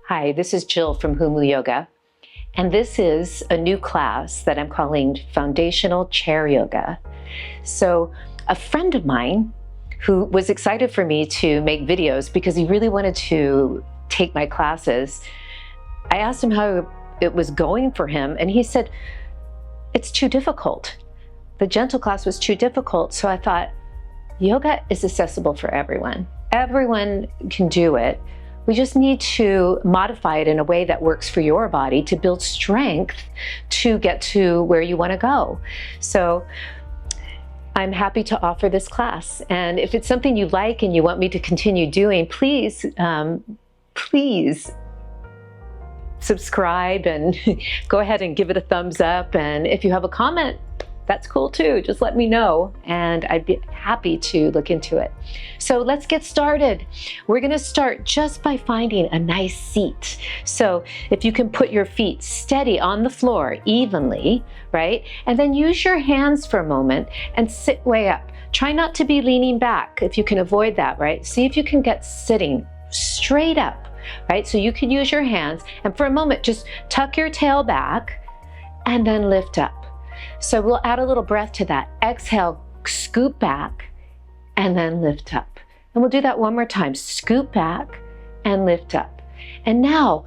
Hi, this is Jill from Humu Yoga, and this is a new class that I'm calling Foundational Chair Yoga. So a friend of mine who was excited for me to make videos because he really wanted to take my classes, I asked him how it was going for him, and he said, it's too difficult. The gentle class was too difficult, so I thought, yoga is accessible for everyone. Everyone can do it. We just need to modify it in a way that works for your body to build strength to get to where you want to go. So I'm happy to offer this class. And if it's something you like and you want me to continue doing, please subscribe and go ahead and give it a thumbs up. And if you have a comment, that's cool too. Just let me know and I'd be happy to look into it. So let's get started. We're gonna start just by finding a nice seat. So if you can put your feet steady on the floor evenly, right? And then use your hands for a moment and sit way up. Try not to be leaning back if you can avoid that, right? See if you can get sitting straight up, right? So you can use your hands and for a moment, just tuck your tail back and then lift up. So we'll add a little breath to that. Exhale, scoop back, and then lift up. And we'll do that one more time. Scoop back and lift up. And now,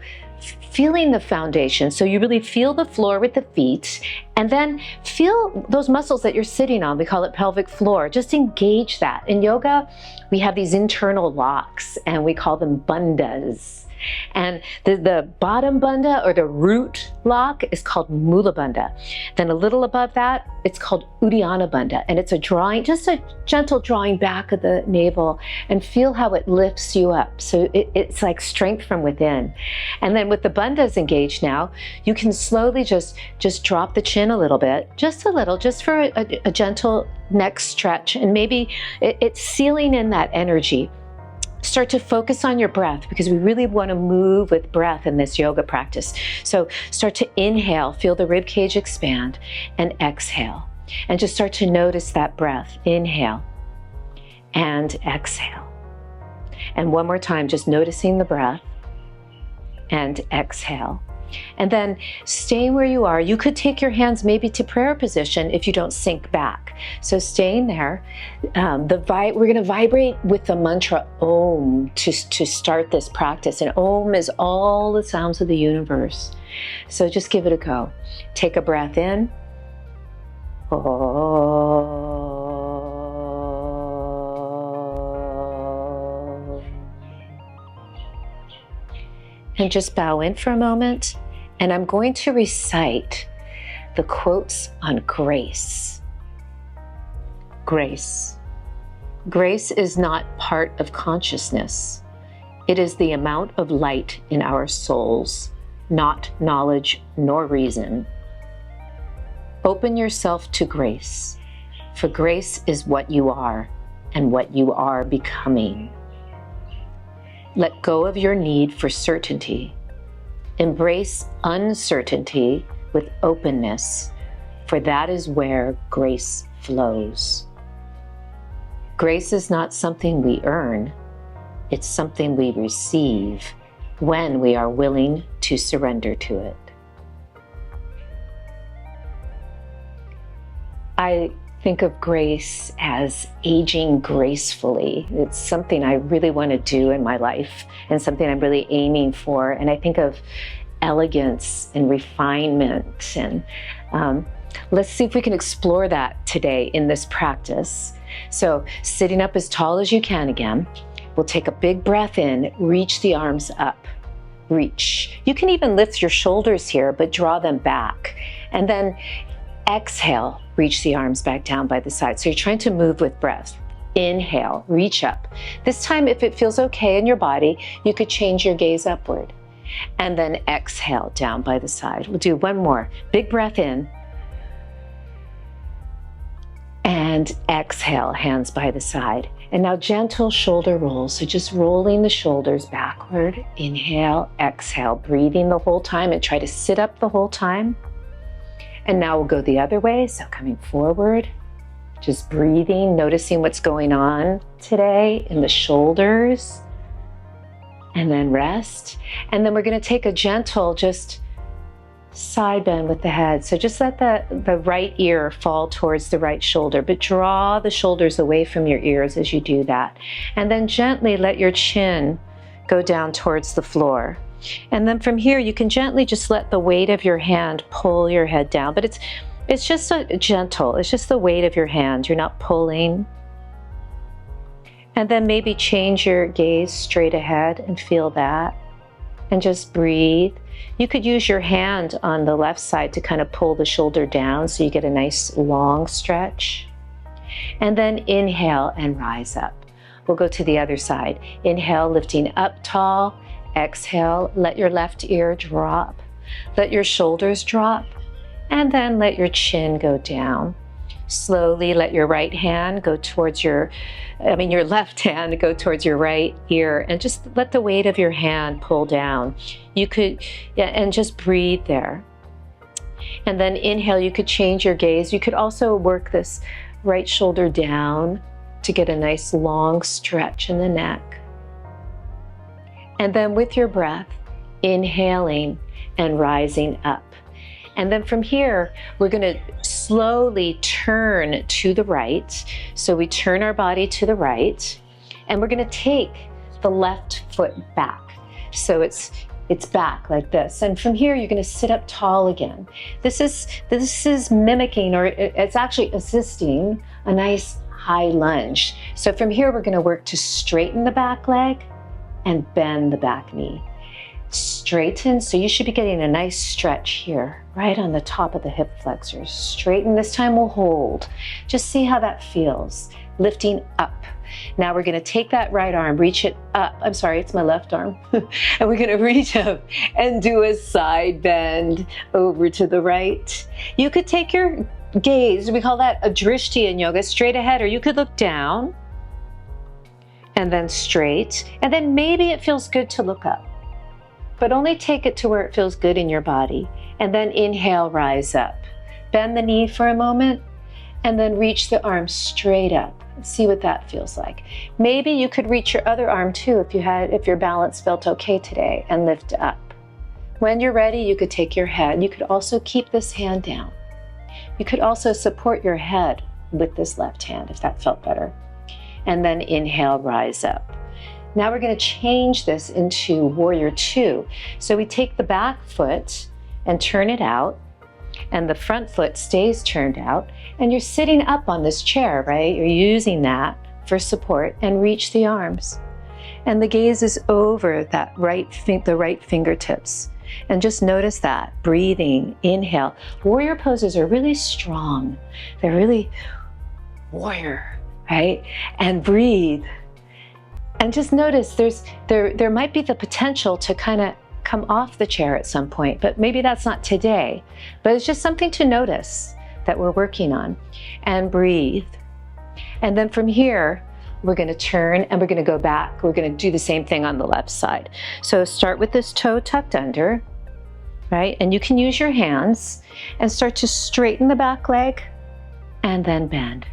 feeling the foundation. So you really feel the floor with the feet, and then feel those muscles that you're sitting on. We call it pelvic floor. Just engage that. In yoga, we have these internal locks, and we call them bandhas. And the bottom bandha or the root lock is called mula bandha. Then a little above that, it's called uddiyana bandha. And it's a drawing, just a gentle drawing back of the navel, and feel how it lifts you up. So it's like strength from within. And then with the bandhas engaged now, you can slowly just drop the chin a little bit, just a little, just for a gentle neck stretch. And maybe it's sealing in that energy. Start to focus on your breath because we really want to move with breath in this yoga practice. So start to inhale, feel the rib cage expand, and exhale. And just start to notice that breath. Inhale and exhale. And one more time, just noticing the breath and exhale. And then staying where you are, you could take your hands maybe to prayer position if you don't sink back. So staying there, we're going to vibrate with the mantra Om to start this practice. And Om is all the sounds of the universe. So just give it a go. Take a breath in. And just bow in for a moment, and I'm going to recite the quotes on grace. Grace. Grace is not part of consciousness. It is the amount of light in our souls, not knowledge nor reason. Open yourself to grace, for grace is what you are and what you are becoming. Let go of your need for certainty. Embrace uncertainty with openness, for that is where grace flows. Grace is not something we earn, it's something we receive when we are willing to surrender to it. I think of grace as aging gracefully. It's something I really want to do in my life and something I'm really aiming for. And I think of elegance and refinement. And let's see if we can explore that today in this practice. So sitting up as tall as you can again, we'll take a big breath in, reach the arms up, reach. You can even lift your shoulders here, but draw them back. And then exhale, reach the arms back down by the side. So you're trying to move with breath. Inhale, reach up. This time, if it feels okay in your body, you could change your gaze upward. And then exhale down by the side. We'll do one more. Big breath in. And exhale, hands by the side. And now gentle shoulder rolls. So just rolling the shoulders backward. Inhale, exhale, breathing the whole time, and try to sit up the whole time. And now we'll go the other way. So coming forward, just breathing, noticing what's going on today in the shoulders. and then rest. And then we're going to take a gentle, just side bend with the head. So just let the right ear fall towards the right shoulder, but draw the shoulders away from your ears as you do that. And then gently let your chin go down towards the floor. And then from here, you can gently just let the weight of your hand pull your head down, but it's just a gentle, it's just the weight of your hand. You're not pulling. And then maybe change your gaze straight ahead and feel that. And just breathe. You could use your hand on the left side to kind of pull the shoulder down so you get a nice long stretch. And then inhale and rise up. We'll go to the other side. Inhale, lifting up tall. Exhale, let your left ear drop. Let your shoulders drop. And then let your chin go down. Slowly let your right hand go towards your left hand go towards your right ear, and just let the weight of your hand pull down. You could, and just breathe there. And then inhale, you could change your gaze. You could also work this right shoulder down to get a nice long stretch in the neck. And then with your breath, inhaling and rising up. And then from here, we're going to slowly turn to the right. So we turn our body to the right, and we're going to take the left foot back. So it's back like this. And from here, you're going to sit up tall again. This is mimicking, or it's actually assisting, a nice high lunge. So from here, we're going to work to straighten the back leg and bend the back knee. Straighten, so you should be getting a nice stretch here, right on the top of the hip flexors. Straighten, this time we'll hold. Just see how that feels. Lifting up. Now we're gonna take that right arm, reach it up. I'm sorry, it's my left arm. And we're gonna reach up and do a side bend over to the right. You could take your gaze, we call that a drishti in yoga, straight ahead, or you could look down and then straight. And then maybe it feels good to look up, but only take it to where it feels good in your body. And then inhale, rise up. Bend the knee for a moment, and then reach the arm straight up. See what that feels like. Maybe you could reach your other arm too if your balance felt okay today, and lift up. When you're ready, you could take your head. You could also keep this hand down. You could also support your head with this left hand if that felt better. And then inhale, rise up. Now we're going to change this into warrior two. So we take the back foot and turn it out, and the front foot stays turned out, and you're sitting up on this chair, right? You're using that for support, and reach the arms. And the gaze is over that the right fingertips. And just notice that, breathing, inhale. Warrior poses are really strong. They're really warrior, right? And breathe. And just notice there might be the potential to kind of come off the chair at some point, but maybe that's not today. But it's just something to notice that we're working on. And breathe. And then from here, we're going to turn and we're going to go back. We're going to do the same thing on the left side. So start with this toe tucked under, right? And you can use your hands and start to straighten the back leg and then bend.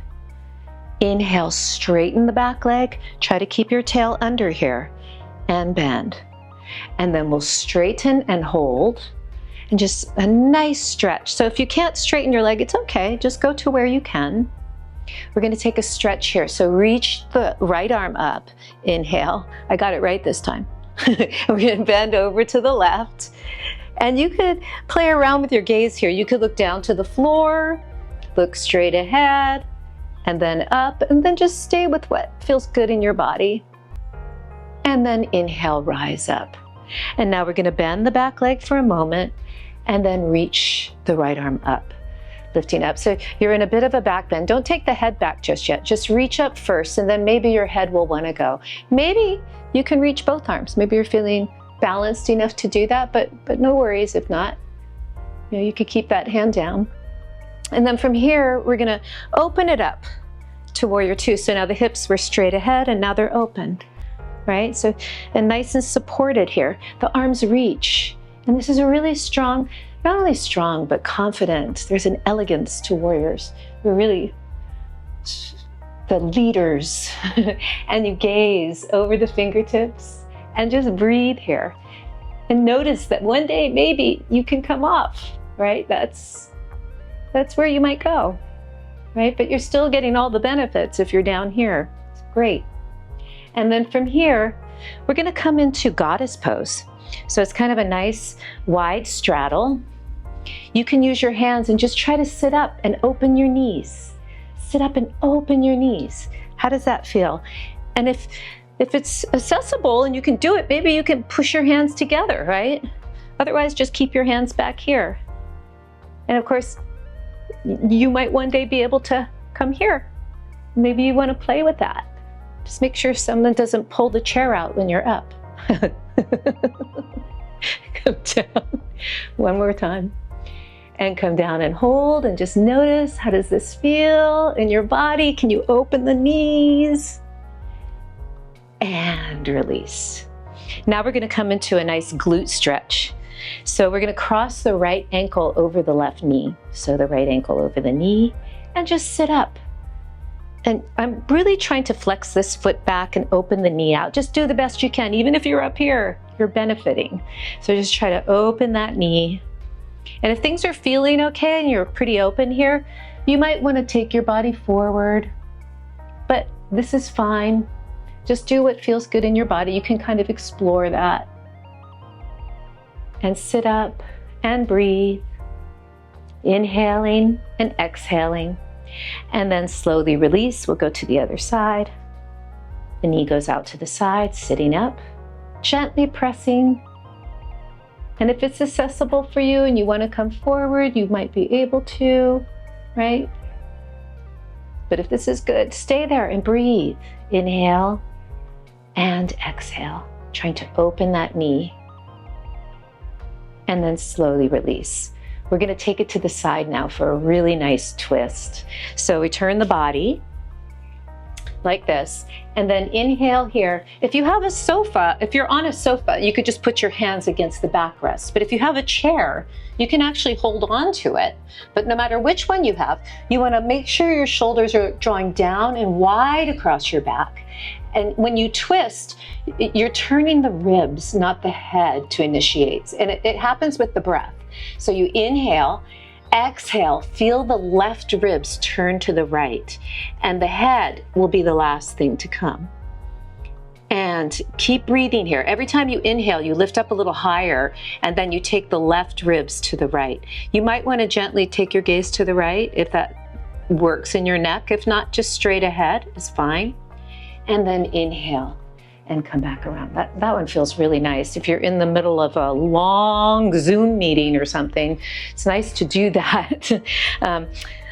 Inhale, straighten the back leg. Try to keep your tail under here and bend. And then we'll straighten and hold, and just a nice stretch. So if you can't straighten your leg, it's okay. Just go to where you can. We're going to take a stretch here. So reach the right arm up. Inhale. I got it right this time. We're going to bend over to the left. And you could play around with your gaze here. You could look down to the floor, look straight ahead, and then up, and then just stay with what feels good in your body. And then inhale, rise up. And now we're going to bend the back leg for a moment, and then reach the right arm up, lifting up. So you're in a bit of a back bend. Don't take the head back just yet. Just reach up first, and then maybe your head will want to go. Maybe you can reach both arms. Maybe you're feeling balanced enough to do that, but no worries if not. You could keep that hand down. And then from here, we're going to open it up to warrior two. So now the hips were straight ahead, and now they're open, right? So, and nice and supported here. The arms reach. And this is a really strong, not only strong, but confident. There's an elegance to warriors. We're really the leaders. And you gaze over the fingertips and just breathe here. And notice that one day maybe you can come off, right? That's where you might go, right? But you're still getting all the benefits if you're down here. It's great. And then from here, we're going to come into goddess pose. So it's kind of a nice wide straddle. You can use your hands and just try to sit up and open your knees. Sit up and open your knees. How does that feel? And if it's accessible and you can do it, maybe you can push your hands together, right? Otherwise, just keep your hands back here. And of course, you might one day be able to come here. Maybe you want to play with that. Just make sure someone doesn't pull the chair out when you're up. Come down. One more time. And come down and hold and just notice, how does this feel in your body? Can you open the knees? And release. Now we're going to come into a nice glute stretch. So we're going to cross the right ankle over the left knee. So the right ankle over the knee and just sit up. And I'm really trying to flex this foot back and open the knee out. Just do the best you can. Even if you're up here, you're benefiting. So just try to open that knee. And if things are feeling okay and you're pretty open here, you might want to take your body forward. But this is fine. Just do what feels good in your body. You can kind of explore that. And sit up and breathe. Inhaling and exhaling. And then slowly release. We'll go to the other side. The knee goes out to the side, sitting up, gently pressing. And if it's accessible for you and you want to come forward, you might be able to, right? But if this is good, stay there and breathe. Inhale and exhale, trying to open that knee. And then slowly release. We're going to take it to the side now for a really nice twist. So we turn the body like this, and then inhale here. If you have a sofa, if you're on a sofa, you could just put your hands against the backrest. But if you have a chair, you can actually hold on to it. But no matter which one you have, you want to make sure your shoulders are drawing down and wide across your back. And when you twist, you're turning the ribs, not the head, to initiate. And it happens with the breath. So you inhale, exhale, feel the left ribs turn to the right, and the head will be the last thing to come. And keep breathing here. Every time you inhale, you lift up a little higher, and then you take the left ribs to the right. You might want to gently take your gaze to the right if that works in your neck. If not, just straight ahead is fine. And then inhale and come back around. That one feels really nice. If you're in the middle of a long Zoom meeting or something, it's nice to do that.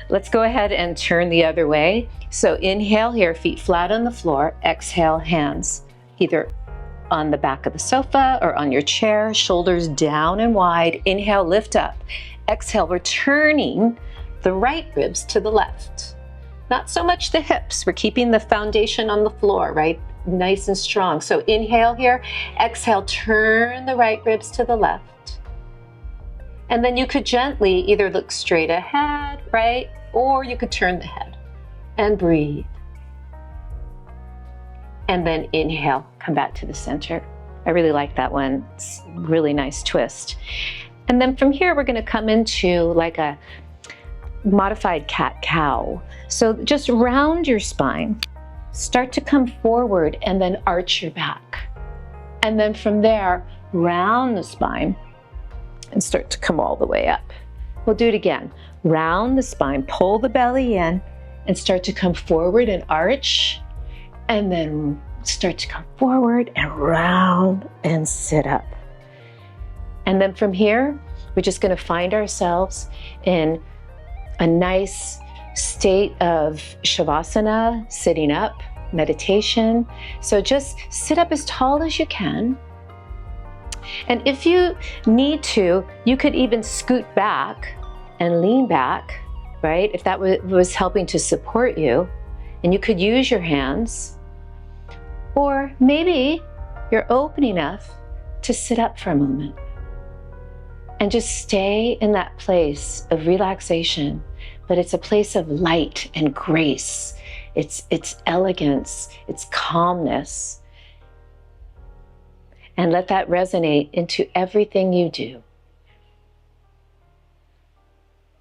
Let's go ahead and turn the other way. So inhale here, feet flat on the floor. Exhale, hands either on the back of the sofa or on your chair, shoulders down and wide. Inhale, lift up. Exhale, we're turning the right ribs to the left. Not so much the hips. We're keeping the foundation on the floor, right? Nice and strong. So inhale here, exhale, turn the right ribs to the left. And then you could gently either look straight ahead, right? Or you could turn the head and breathe. And then inhale, come back to the center. I really like that one. It's a really nice twist. And then from here, we're going to come into like a modified cat-cow. So just round your spine. Start to come forward and then arch your back. And then from there, round the spine and start to come all the way up. We'll do it again. Round the spine, pull the belly in and start to come forward and arch. And then start to come forward and round and sit up. And then from here, we're just going to find ourselves in a nice state of shavasana, sitting up, meditation. So just sit up as tall as you can. And if you need to, you could even scoot back and lean back, right? If that was helping to support you, and you could use your hands. Or maybe you're open enough to sit up for a moment and just stay in that place of relaxation. But it's a place of light and grace. It's elegance, it's calmness. and let that resonate into everything you do.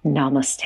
Namaste.